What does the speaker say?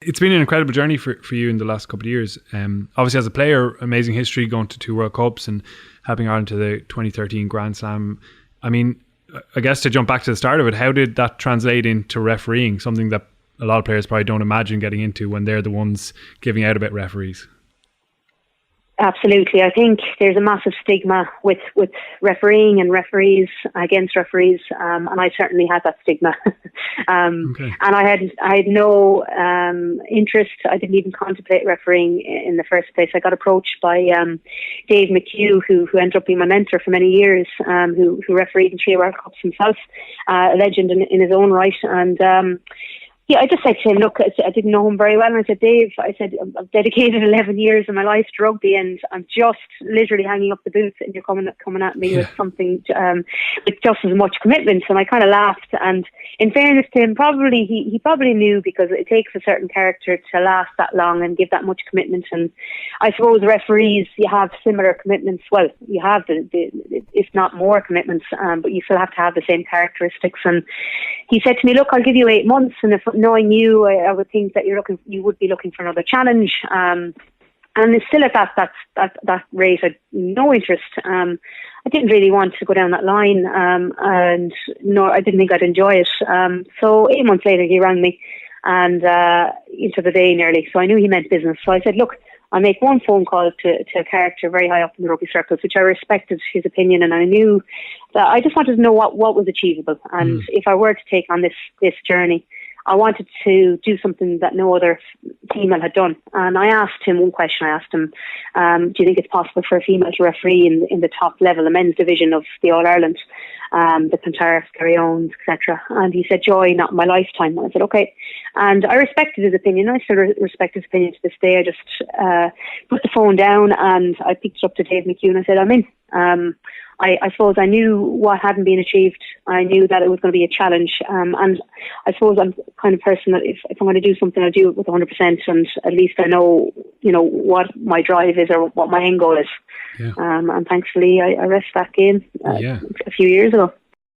It's been an incredible journey for you in the last couple of years. Obviously, as a player, amazing history, going to 2 World Cups and helping Ireland to the 2013 Grand Slam. I mean, I guess to jump back to the start of it, how did that translate into refereeing, something that a lot of players probably don't imagine getting into when they're the ones giving out about referees? Absolutely. I think there's a massive stigma with refereeing and referees against referees, and I certainly had that stigma. Okay. And I had no interest. I didn't even contemplate refereeing in the first place. I got approached by Dave McHugh, who ended up being my mentor for many years, who refereed in 3 World Cups himself, a legend in his own right. And yeah, I just said to him, look, I didn't know him very well. And I said, Dave, I've dedicated 11 years of my life to rugby, and I'm just literally hanging up the boots, and you're coming at me with something with just as much commitment. And I kind of laughed. And in fairness to him, he probably knew, because it takes a certain character to last that long and give that much commitment. And I suppose referees, you have similar commitments. Well, you have if not more commitments, but you still have to have the same characteristics. And he said to me, look, I'll give you 8 months, and if knowing you, I would think that you would be looking for another challenge. And it's still at that rate. I had no interest. I didn't really want to go down that line, and nor I didn't think I'd enjoy it. So 8 months later, he rang me, and into the day nearly. So I knew he meant business. So I said, look, I'll make one phone call to a character very high up in the rugby circles, which I respected his opinion, and I knew that I just wanted to know what was achievable. And if I were to take on this journey, I wanted to do something that no other female had done. And I asked him one question. I asked him, do you think it's possible for a female to referee in the top level, the men's division of the All-Ireland, the Clontarf, Garryones, etc.? And he said, Joy, not in my lifetime. And I said, okay. And I respected his opinion. I still respect his opinion to this day. I just put the phone down, and I picked it up to Dave McHugh, and I said, I'm in. I suppose I knew what hadn't been achieved. I knew that it was going to be a challenge. And I suppose I'm the kind of person that if I'm going to do something, I'll do it with 100%. And at least I know, what my drive is or what my end goal is. Yeah. And thankfully, I rested that game a few years ago.